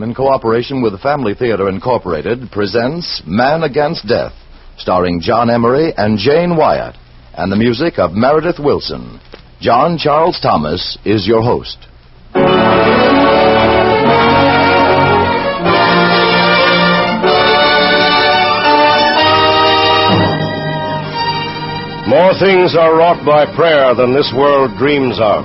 in cooperation with the Family Theater Incorporated, presents Man Against Death, starring John Emery and Jane Wyatt, and the music of Meredith Wilson. John Charles Thomas is your host. More things are wrought by prayer than this world dreams of.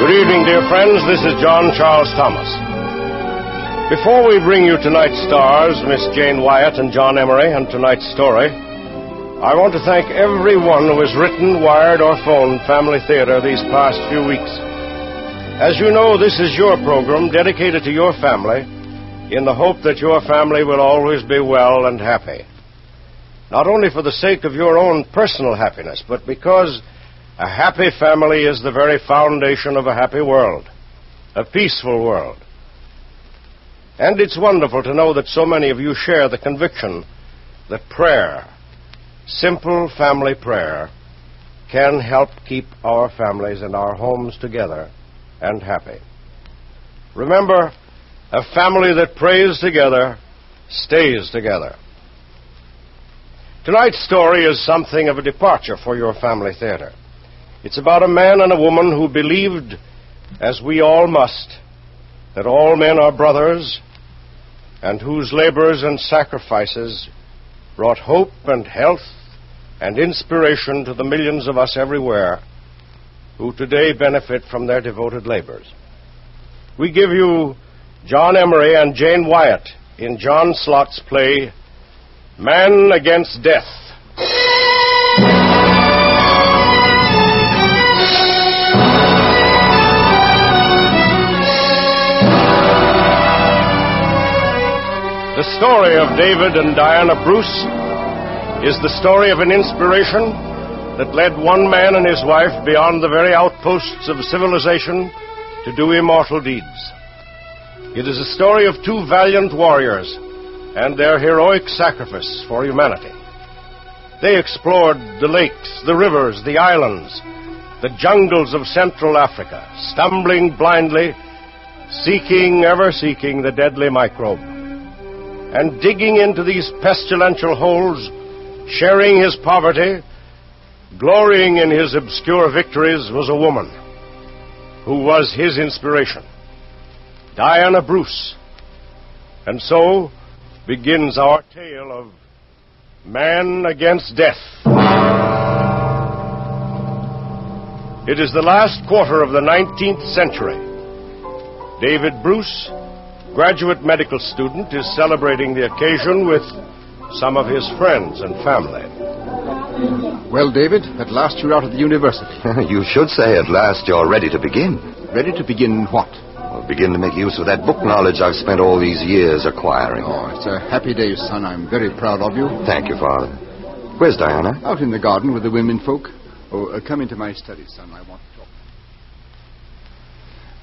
Good evening, dear friends. This is John Charles Thomas. Before we bring you tonight's stars, Miss Jane Wyatt and John Emery, and tonight's story, I want to thank everyone who has written, wired, or phoned Family Theater these past few weeks. As you know, this is your program dedicated to your family in the hope that your family will always be well and happy. Not only for the sake of your own personal happiness, but because a happy family is the very foundation of a happy world, a peaceful world. And it's wonderful to know that so many of you share the conviction that prayer, simple family prayer, can help keep our families and our homes together and happy. Remember, a family that prays together stays together. Tonight's story is something of a departure for your Family Theater. It's about a man and a woman who believed, as we all must, that all men are brothers, and whose labors and sacrifices brought hope and health and inspiration to the millions of us everywhere who today benefit from their devoted labors. We give you John Emery and Jane Wyatt in John Slott's play, Man Against Death. The story of David and Diana Bruce is the story of an inspiration that led one man and his wife beyond the very outposts of civilization to do immortal deeds. It is a story of two valiant warriors and their heroic sacrifice for humanity. They explored the lakes, the rivers, the islands, the jungles of Central Africa, stumbling blindly, ever seeking the deadly microbe. And digging into these pestilential holes, sharing his poverty, glorying in his obscure victories, was a woman who was his inspiration, Diana Bruce. And so begins our tale of Man Against Death. It is the last quarter of the 19th century. David Bruce, graduate medical student, is celebrating the occasion with some of his friends and family. Well, David, at last you're out of the university. You should say at last you're ready to begin. Ready to begin what? Well, begin to make use of that book knowledge I've spent all these years acquiring. Oh, it's a happy day, son. I'm very proud of you. Thank you, Father. Where's Diana? Out in the garden with the women folk. Oh, come into my study, son. I want to talk.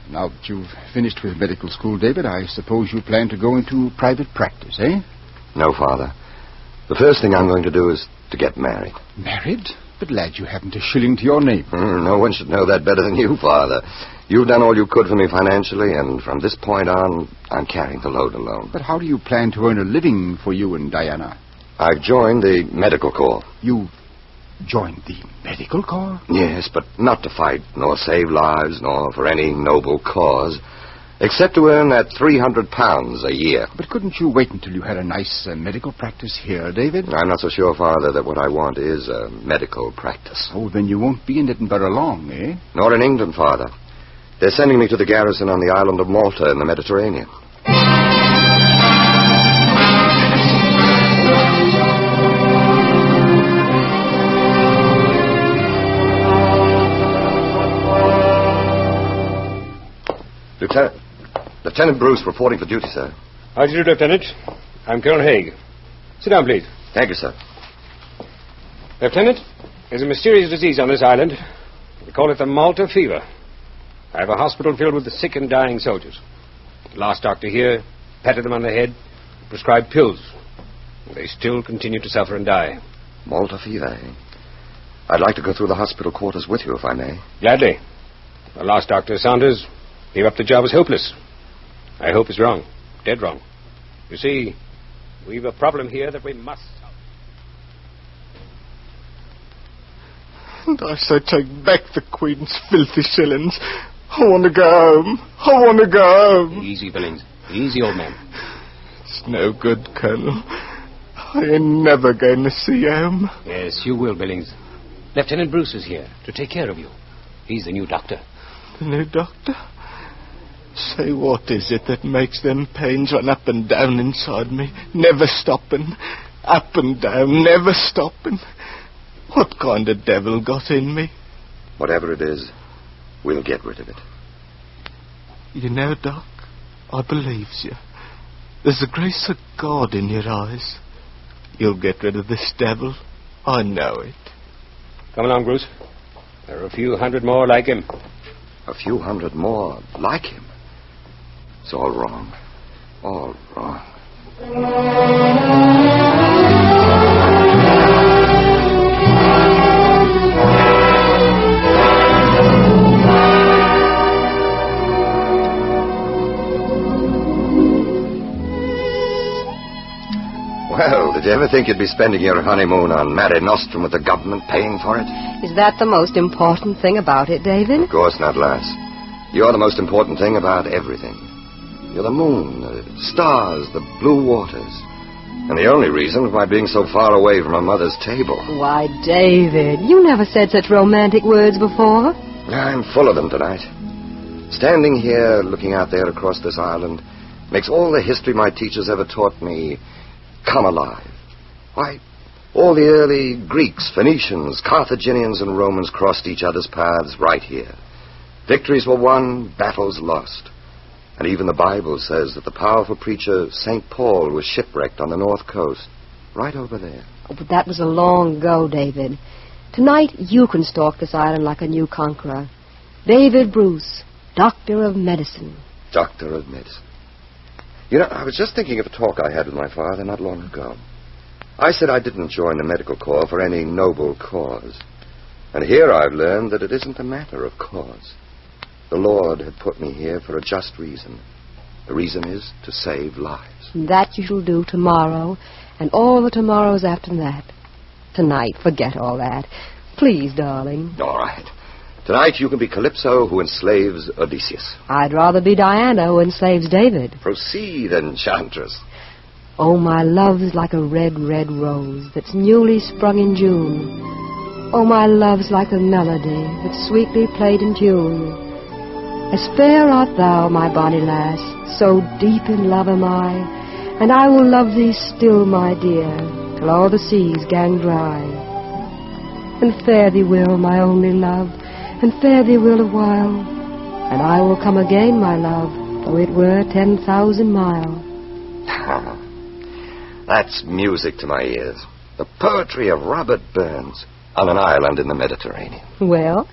Now that you've finished with medical school, David, I suppose you plan to go into private practice, eh? No, Father. The first thing I'm going to do is to get married. Married? But, lad, you haven't a shilling to your name. No one should know that better than you, Father. You've done all you could for me financially, and from this point on, I'm carrying the load alone. But how do you plan to earn a living for you and Diana? I've joined the medical corps. You joined the medical corps? Yes, but not to fight, nor save lives, nor for any noble cause, except to earn that £300 a year. But couldn't you wait until you had a nice medical practice here, David? I'm not so sure, Father, that what I want is a medical practice. Oh, then you won't be in Edinburgh long, eh? Nor in England, Father. They're sending me to the garrison on the island of Malta in the Mediterranean. Lieutenant Bruce reporting for duty, sir. How do you do, Lieutenant? I'm Colonel Haig. Sit down, please. Thank you, sir. Lieutenant, there's a mysterious disease on this island. We call it the Malta fever. I have a hospital filled with the sick and dying soldiers. The last doctor here patted them on the head, prescribed pills. They still continue to suffer and die. Malta fever, eh? I'd like to go through the hospital quarters with you, if I may. Gladly. The last Dr. Saunders gave up the job as hopeless. I hope he's wrong. Dead wrong. You see, we've a problem here that we must solve. And I say take back the Queen's filthy shillings. I want to go home. I want to go home. Easy, Billings. Easy, old man. It's no good, Colonel. I ain't never going to see you home. Yes, you will, Billings. Lieutenant Bruce is here to take care of you. He's the new doctor. The new doctor? Say, what is it that makes them pains run up and down inside me, never stopping? Up and down, never stopping. What kind of devil got in me? Whatever it is, we'll get rid of it. You know, Doc, I believes you. There's the grace of God in your eyes. You'll get rid of this devil. I know it. Come along, Bruce. There are a few hundred more like him. A few hundred more like him. It's all wrong. All wrong. Well, did you ever think you'd be spending your honeymoon on Mare Nostrum with the government paying for it? Is that the most important thing about it, David? Of course not, lass. You're the most important thing about everything. You're the moon, the stars, the blue waters. And the only reason for my being so far away from my mother's table. Why, David, you never said such romantic words before. I'm full of them tonight. Standing here, looking out there across this island, makes all the history my teachers ever taught me come alive. Why, all the early Greeks, Phoenicians, Carthaginians, and Romans crossed each other's paths right here. Victories were won, battles lost. And even the Bible says that the powerful preacher St. Paul was shipwrecked on the north coast, right over there. Oh, but that was a long ago, David. Tonight you can stalk this island like a new conqueror. David Bruce, Doctor of Medicine. Doctor of Medicine. You know, I was just thinking of a talk I had with my father not long ago. I said I didn't join the medical corps for any noble cause. And here I've learned that it isn't a matter of cause. The Lord had put me here for a just reason. The reason is to save lives. That you shall do tomorrow, and all the tomorrows after that. Tonight, forget all that. Please, darling. All right. Tonight you can be Calypso who enslaves Odysseus. I'd rather be Diana who enslaves David. Proceed, enchantress. Oh, my love's like a red, red rose that's newly sprung in June. Oh, my love's like a melody that's sweetly played in tune. As fair art thou, my bonny lass, so deep in love am I, and I will love thee still, my dear, till all the seas gang dry. And fare thee will, my only love, and fare thee will a while, and I will come again, my love, though it were 10,000 mile. That's music to my ears. The poetry of Robert Burns on an island in the Mediterranean. Well,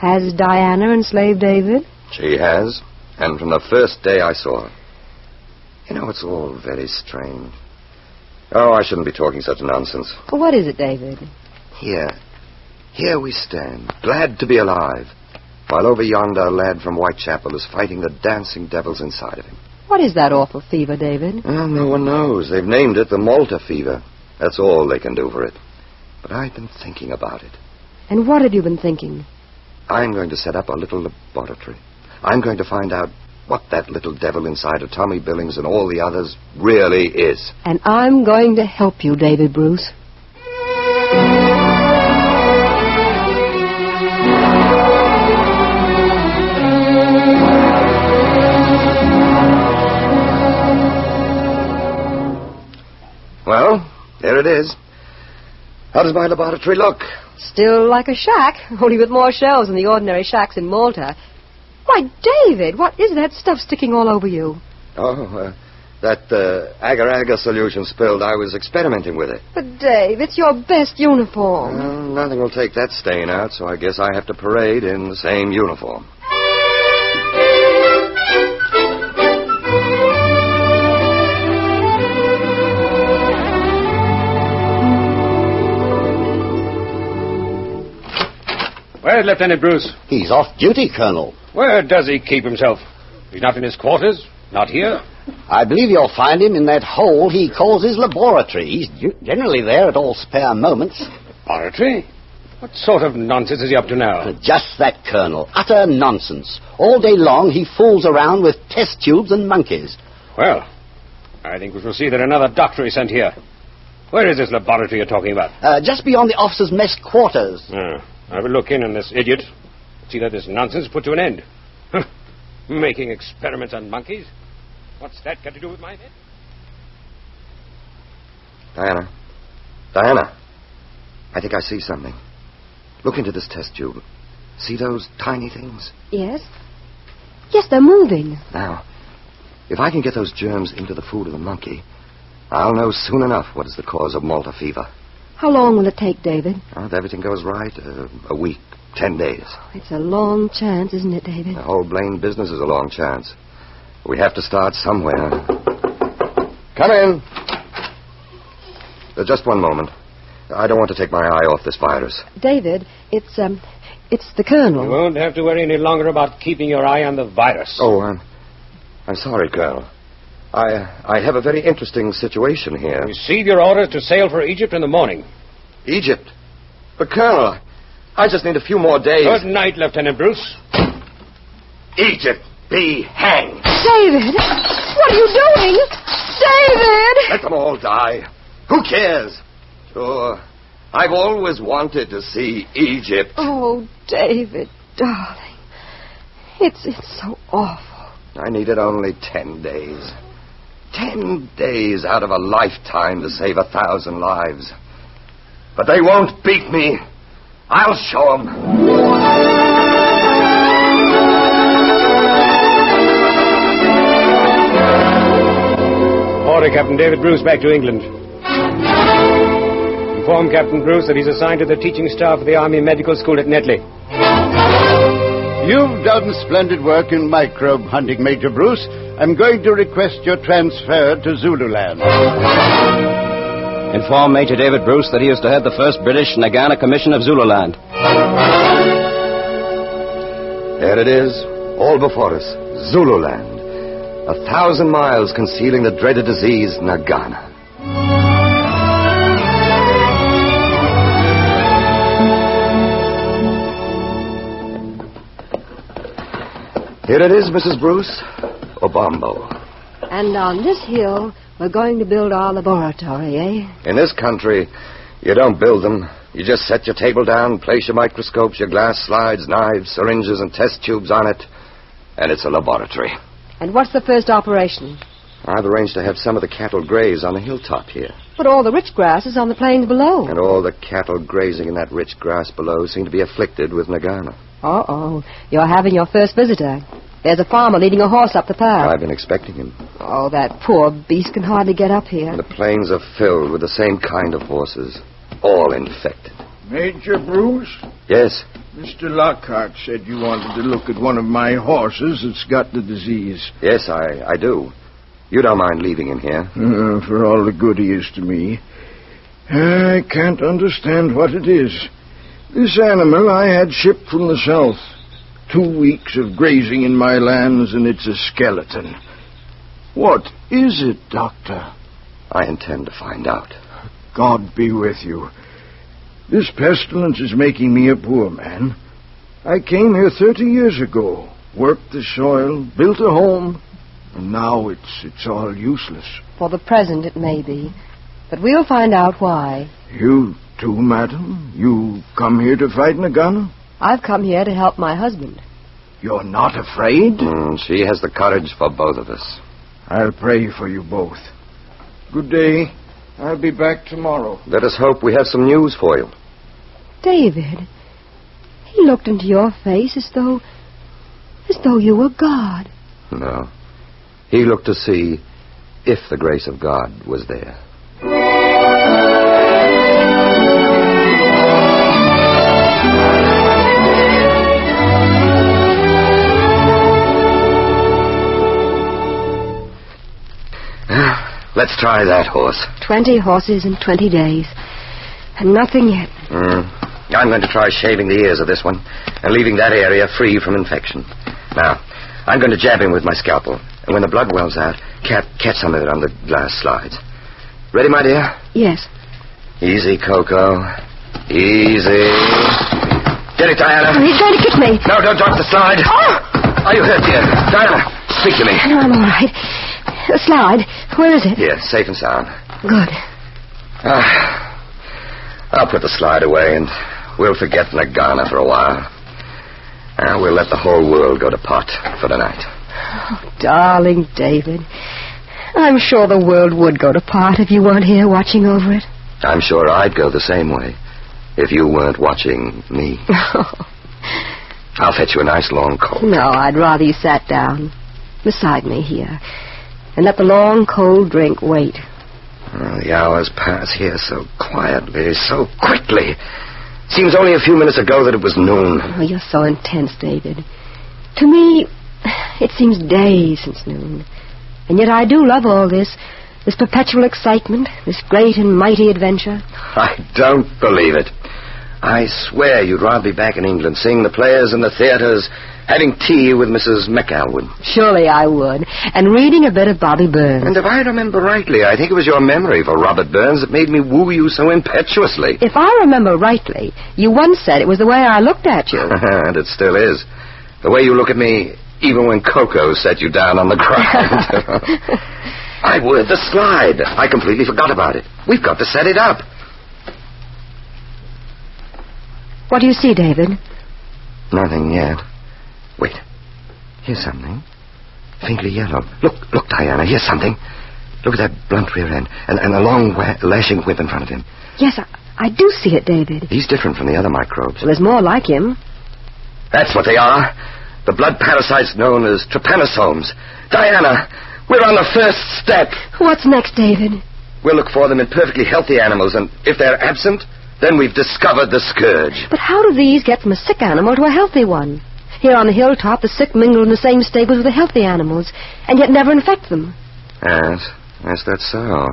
has Diana enslaved David? She has, and from the first day I saw her. You know, it's all very strange. Oh, I shouldn't be talking such nonsense. What is it, David? Here we stand, glad to be alive, while over yonder a lad from Whitechapel is fighting the dancing devils inside of him. What is that awful fever, David? Well, no one knows. They've named it the Malta fever. That's all they can do for it. But I've been thinking about it. And what have you been thinking? I'm going to set up a little laboratory. I'm going to find out what that little devil inside of Tommy Billings and all the others really is. And I'm going to help you, David Bruce. Well, there it is. How does my laboratory look? Still like a shack, only with more shelves than the ordinary shacks in Malta. Why, David, what is that stuff sticking all over you? Oh, that agar-agar solution spilled. I was experimenting with it. But, Dave, it's your best uniform. Well, nothing will take that stain out, so I guess I have to parade in the same uniform. Where's Lieutenant Bruce? He's off duty, Colonel. Where does he keep himself? He's not in his quarters? Not here? I believe you'll find him in that hole he calls his laboratory. He's generally there at all spare moments. Laboratory? What sort of nonsense is he up to now? Just that, Colonel. Utter nonsense. All day long he fools around with test tubes and monkeys. Well, I think we shall see that another doctor is sent here. Where is this laboratory you're talking about? Just beyond the officers' mess quarters. I will look in on this idiot. See that this nonsense is put to an end. Making experiments on monkeys? What's that got to do with my head? Diana, I think I see something. Look into this test tube. See those tiny things? Yes? Yes, they're moving. Now, if I can get those germs into the food of the monkey, I'll know soon enough what is the cause of Malta fever. How long will it take, David? If everything goes right, a week, 10 days. It's a long chance, isn't it, David? The whole blamed business is a long chance. We have to start somewhere. Come in. Just one moment. I don't want to take my eye off this virus. David, it's the Colonel. You won't have to worry any longer about keeping your eye on the virus. Oh, I'm sorry, Colonel. I have a very interesting situation here. Receive your orders to sail for Egypt in the morning. Egypt? But, Colonel, I just need a few more days. Good night, Lieutenant Bruce. Egypt be hanged. David! What are you doing? David! Let them all die. Who cares? Sure. I've always wanted to see Egypt. Oh, David, darling. It's so awful. I needed only 10 days. 10 days out of a lifetime to save 1,000 lives. But they won't beat me. I'll show them. Order Captain David Bruce back to England. Inform Captain Bruce that he's assigned to the teaching staff of the Army Medical School at Netley. You've done splendid work in microbe hunting, Major Bruce. I'm going to request your transfer to Zululand. Inform Major David Bruce that he is to head the first British Nagana Commission of Zululand. There it is, all before us, Zululand. 1,000 miles concealing the dreaded disease, Nagana. Here it is, Mrs. Bruce. Obambo. And on this hill, we're going to build our laboratory, eh? In this country, you don't build them. You just set your table down, place your microscopes, your glass slides, knives, syringes, and test tubes on it, and it's a laboratory. And what's the first operation? I've arranged to have some of the cattle graze on the hilltop here. But all the rich grass is on the plains below. And all the cattle grazing in that rich grass below seem to be afflicted with Nagana. Uh-oh. You're having your first visitor. There's a farmer leading a horse up the path. I've been expecting him. Oh, that poor beast can hardly get up here. The plains are filled with the same kind of horses, all infected. Major Bruce? Yes? Mr. Lockhart said you wanted to look at one of my horses that's got the disease. Yes, I do. You don't mind leaving him here? For all the good he is to me. I can't understand what it is. This animal I had shipped from the south. 2 weeks of grazing in my lands, and it's a skeleton. What is it, Doctor? I intend to find out. God be with you. This pestilence is making me a poor man. I came here 30 years ago, worked the soil, built a home, and now it's all useless. For the present, it may be. But we'll find out why. You too, madam? You come here to fight Nagana? I've come here to help my husband. You're not afraid? She has the courage for both of us. I'll pray for you both. Good day. I'll be back tomorrow. Let us hope we have some news for you. David, he looked into your face as though you were God. No. He looked to see if the grace of God was there. Let's try that horse. 20 horses in 20 days. And nothing yet. I'm going to try shaving the ears of this one and leaving that area free from infection. Now, I'm going to jab him with my scalpel. And when the blood wells out, catch some of it on the glass slides. Ready, my dear? Yes. Easy, Coco. Easy. Get it, Diana. Oh, he's going to kick me. No, don't drop the slide. Oh! Are you hurt, dear? Diana, speak to me. No, I'm all right. The slide. Where is it? Here, safe and sound. Good. I'll put the slide away, and we'll forget Nagana for a while. We'll let the whole world go to pot for the night. Oh, darling David. I'm sure the world would go to pot if you weren't here watching over it. I'm sure I'd go the same way if you weren't watching me. I'll fetch you a nice long coat. No, I'd rather you sat down beside me here and let the long, cold drink wait. The hours pass here so quietly, so quickly. Seems only a few minutes ago that it was noon. Oh, you're so intense, David. To me, it seems days since noon. And yet I do love all this perpetual excitement, this great and mighty adventure. I don't believe it. I swear you'd rather be back in England, seeing the players in the theaters, having tea with Mrs. McAlwyn. Surely I would. And reading a bit of Bobby Burns. And if I remember rightly, I think it was your memory for Robert Burns that made me woo you so impetuously. If I remember rightly, you once said it was the way I looked at you. And it still is. The way you look at me, even when Coco set you down on the ground. The slide. I completely forgot about it. We've got to set it up. What do you see, David? Nothing yet. Wait. Here's something. Faintly yellow. Look, Diana. Here's something. Look at that blunt rear end and a long lashing whip in front of him. Yes, I do see it, David. He's different from the other microbes. Well, there's more like him. That's what they are. The blood parasites known as trypanosomes. Diana, we're on the first step. What's next, David? We'll look for them in perfectly healthy animals, and if they're absent, then we've discovered the scourge. But how do these get from a sick animal to a healthy one? Here on the hilltop, the sick mingle in the same stables with the healthy animals, and yet never infect them. Yes, that's so.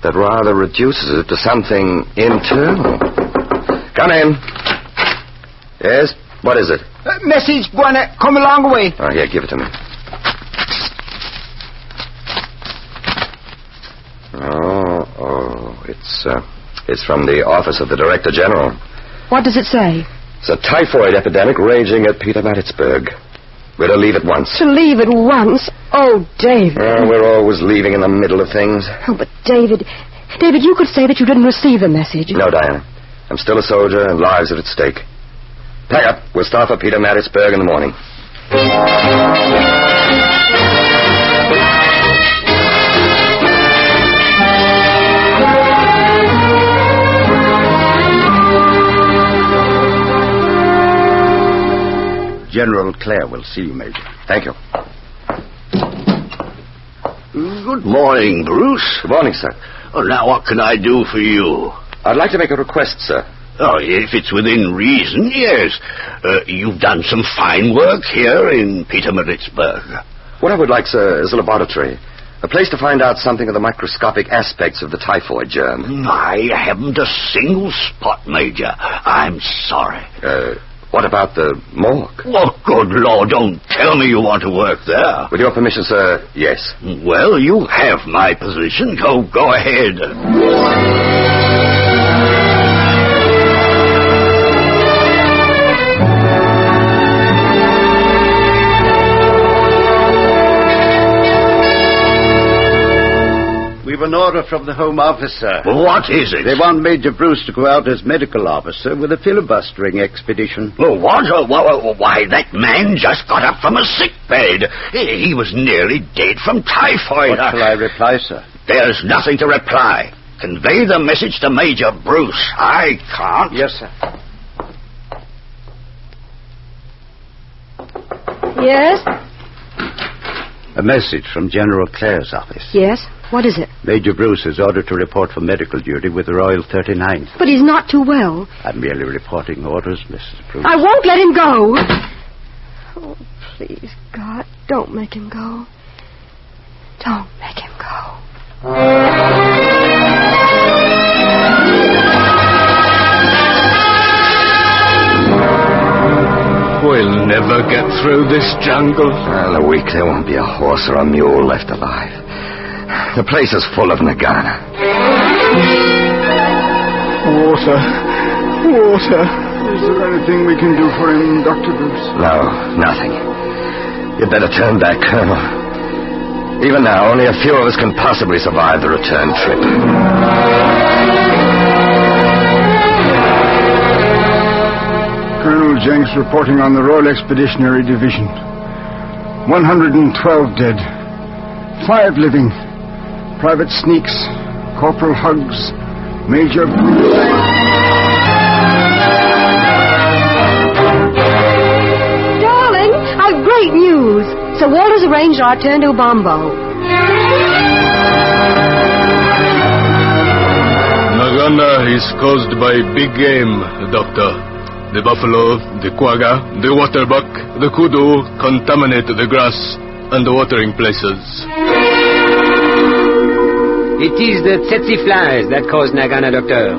That rather reduces it to something internal. Come in. Yes, what is it? Message, Buena. Come along away. Oh, here, give it to me. It's from the office of the Director General. What does it say? It's a typhoid epidemic raging at Petermaritzburg. We're to leave at once. To leave at once? Oh, David. We're always leaving in the middle of things. Oh, but David, you could say that you didn't receive the message. No, Diana. I'm still a soldier and lives are at stake. Pack up. We'll start for Petermaritzburg in the morning. General Clare will see you, Major. Thank you. Good morning, Bruce. Good morning, sir. Oh, now, what can I do for you? I'd like to make a request, sir. Oh, if it's within reason, yes. You've done some fine work here in Petermaritzburg. What I would like, sir, is a laboratory. A place to find out something of the microscopic aspects of the typhoid germ. I haven't a single spot, Major. I'm sorry. What about the morgue? Oh, good Lord, don't tell me you want to work there. With your permission, sir, yes. Well, you have my position. Go ahead. We've an order from the Home Office, sir. What is it? They want Major Bruce to go out as medical officer with a filibustering expedition. Oh, what? Why, that man just got up from a sick bed. He was nearly dead from typhoid. What shall I reply, sir? There's nothing to reply. Convey the message to Major Bruce. I can't. Yes, sir. Yes? A message from General Clare's office. Yes? What is it? Major Bruce is ordered to report for medical duty with the Royal 39th. But he's not too well. I'm merely reporting orders, Mrs. Bruce. I won't let him go. Oh, please, God, don't make him go. Don't make him go. We'll never get through this jungle. In a week, there won't be a horse or a mule left alive. The place is full of Nagana. Water. Is there anything we can do for him, Dr. Bruce? No, nothing. You'd better turn back, Colonel. Even now, only a few of us can possibly survive the return trip. Colonel Jenks reporting on the Royal Expeditionary Division. 112 dead. 5 living. Private Sneaks, Corporal Huggs, Major... Darling, I've great news. Sir Walter's arranged our turn to Bombo. Nagana is caused by big game, Doctor. The buffalo, the quagga, the waterbuck, the kudu contaminate the grass and the watering places. It is the tsetse flies that cause Nagana, Doctor.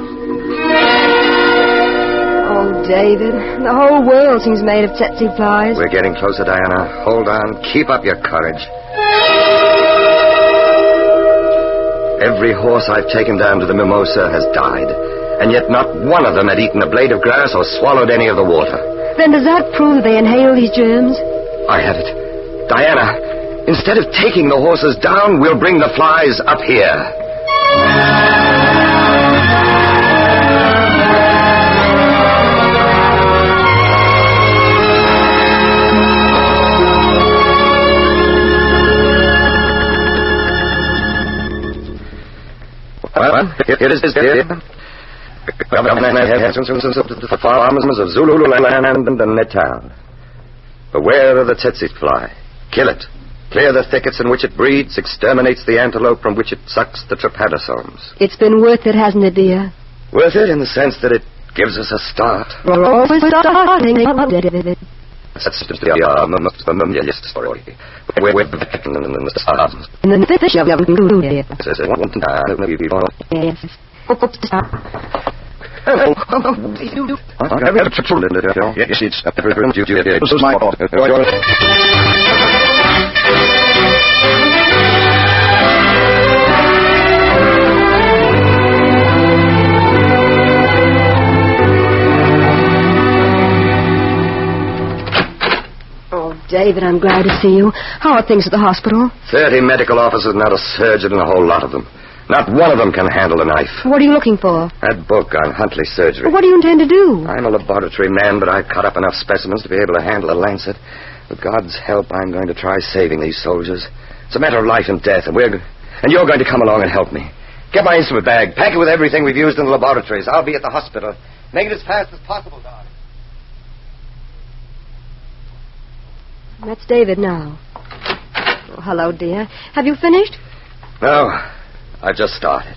Oh, David, the whole world seems made of tsetse flies. We're getting closer, Diana. Hold on. Keep up your courage. Every horse I've taken down to the Mimosa has died, and yet not one of them had eaten a blade of grass or swallowed any of the water. Then does that prove they inhale these germs? I have it. Diana, instead of taking the horses down, we'll bring the flies up here. Well, it is here. The farmers of Zululand and Natal. Beware of the tsetse fly. Kill it. Clear the thickets in which it breeds, exterminates the antelope from which it sucks the trypanosomes. It's been worth it, hasn't it, dear? Worth it in the sense that it gives us a start. We're always starting, David. That's the most familiar story. We're back in the stars. And then fish of them do, dear. Yes. Yes, it's my fault. David, I'm glad to see you. How are things at the hospital? 30 medical officers, not a surgeon, and a whole lot of them. Not one of them can handle a knife. What are you looking for? That book on Huntley surgery. What do you intend to do? I'm a laboratory man, but I've cut up enough specimens to be able to handle a lancet. With God's help, I'm going to try saving these soldiers. It's a matter of life and death, and you're going to come along and help me. Get my instrument bag. Pack it with everything we've used in the laboratories. I'll be at the hospital. Make it as fast as possible, darling. That's David now. Oh, hello, dear. Have you finished? No, I've just started.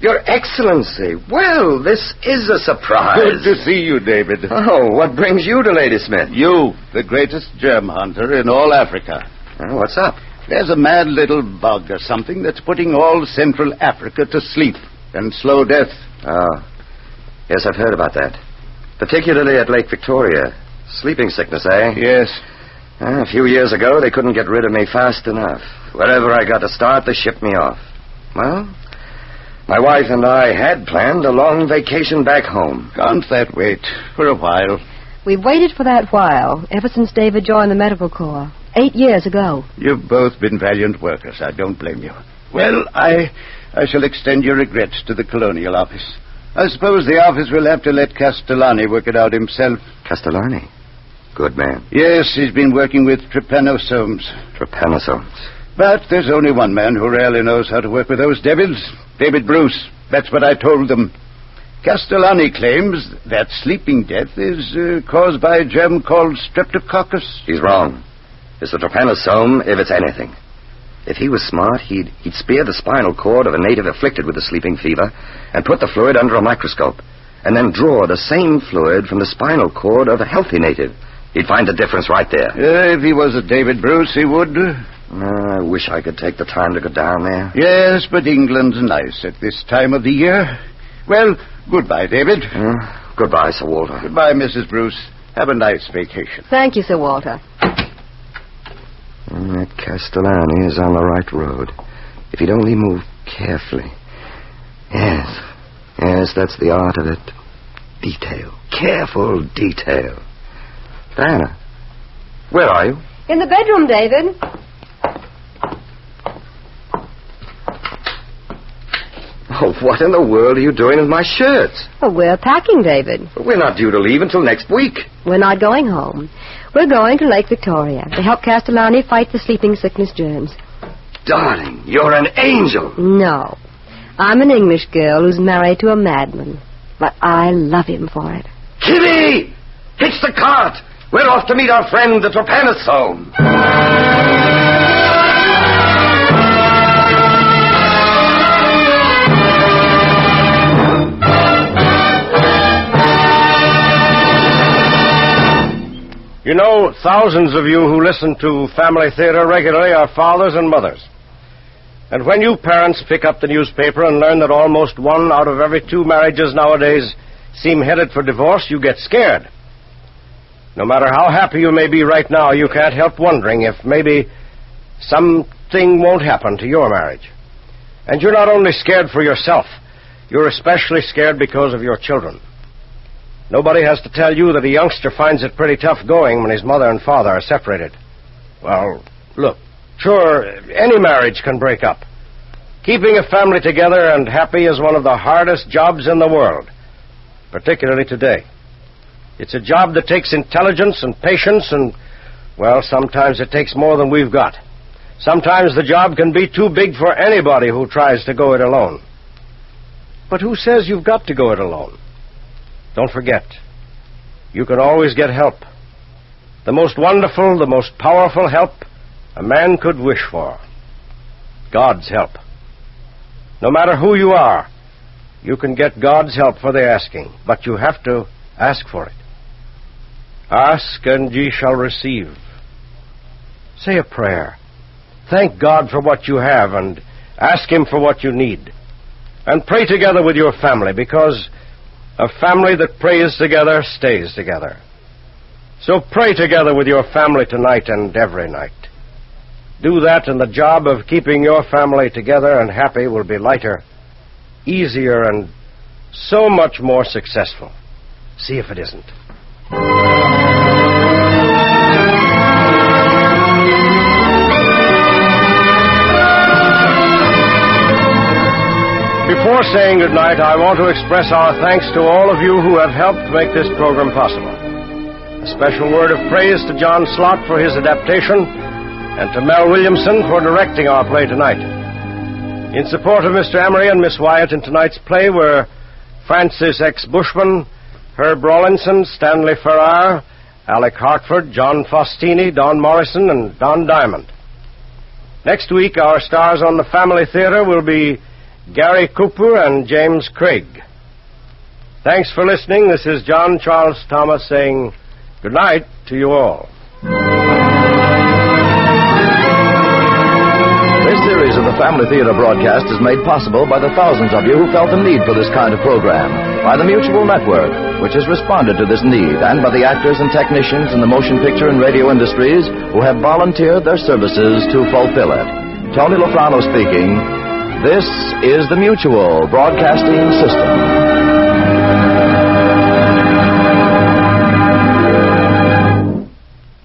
Your Excellency. Well, this is a surprise. Good to see you, David. Oh, what brings you to Ladysmith? You, the greatest germ hunter in all Africa. Oh, what's up? There's a mad little bug or something that's putting all Central Africa to sleep and slow death. Oh, yes, I've heard about that. Particularly at Lake Victoria. Sleeping sickness, eh? Yes. A few years ago, they couldn't get rid of me fast enough. Wherever I got to start, they shipped me off. Well, my wife and I had planned a long vacation back home. Can't that wait for a while? We've waited for that while, ever since David joined the medical corps, 8 years ago. You've both been valiant workers. I don't blame you. Well, I shall extend your regrets to the Colonial Office. I suppose the office will have to let Castellani work it out himself. Castellani? Good man. Yes, he's been working with trypanosomes. Trypanosomes. But there's only one man who really knows how to work with those devils. David Bruce. That's what I told them. Castellani claims that sleeping death is caused by a germ called streptococcus. He's wrong. It's the trypanosome, if it's anything. If he was smart, he'd spear the spinal cord of a native afflicted with the sleeping fever and put the fluid under a microscope, and then draw the same fluid from the spinal cord of a healthy native. He'd find the difference right there. If he was a David Bruce, he would. I wish I could take the time to go down there. Yes, but England's nice at this time of the year. Well, goodbye, David. Goodbye, Sir Walter. Goodbye, Mrs. Bruce. Have a nice vacation. Thank you, Sir Walter. That Castellani is on the right road. If he'd only move carefully. Yes, that's the art of it. Detail. Careful detail. Diana, where are you? In the bedroom, David. Oh, what in the world are you doing with my shirts? Well, we're packing, David. But we're not due to leave until next week. We're not going home. We're going to Lake Victoria to help Castellani fight the sleeping sickness germs. Darling, you're an angel. No. I'm an English girl who's married to a madman. But I love him for it. Kitty! Hitch the cart! We're off to meet our friend, the trypanosome. You know, thousands of you who listen to family theater regularly are fathers and mothers. And when you parents pick up the newspaper and learn that almost 1 out of every 2 marriages nowadays seem headed for divorce, you get scared. No matter how happy you may be right now, you can't help wondering if maybe something won't happen to your marriage. And you're not only scared for yourself, you're especially scared because of your children. Nobody has to tell you that a youngster finds it pretty tough going when his mother and father are separated. Well, look, sure, any marriage can break up. Keeping a family together and happy is one of the hardest jobs in the world, particularly today. It's a job that takes intelligence and patience and, well, sometimes it takes more than we've got. Sometimes the job can be too big for anybody who tries to go it alone. But who says you've got to go it alone? Don't forget, you can always get help. The most wonderful, the most powerful help a man could wish for. God's help. No matter who you are, you can get God's help for the asking, but you have to ask for it. Ask and ye shall receive. Say a prayer. Thank God for what you have and ask Him for what you need. And pray together with your family, because a family that prays together stays together. So pray together with your family tonight and every night. Do that, and the job of keeping your family together and happy will be lighter, easier, and so much more successful. See if it isn't. Before saying goodnight, I want to express our thanks to all of you who have helped make this program possible. A special word of praise to John Slott for his adaptation, and to Mel Williamson for directing our play tonight. In support of Mr. Emery and Miss Wyatt in tonight's play were Francis X. Bushman, Herb Rawlinson, Stanley Farrar, Alec Hartford, John Faustini, Don Morrison, and Don Diamond. Next week, our stars on the Family Theater will be Gary Cooper and James Craig. Thanks for listening. This is John Charles Thomas saying good night to you all. This series of the Family Theater broadcast is made possible by the thousands of you who felt the need for this kind of program, by the Mutual Network, which has responded to this need, and by the actors and technicians in the motion picture and radio industries who have volunteered their services to fulfill it. Tony Lofrano speaking. This is the Mutual Broadcasting System.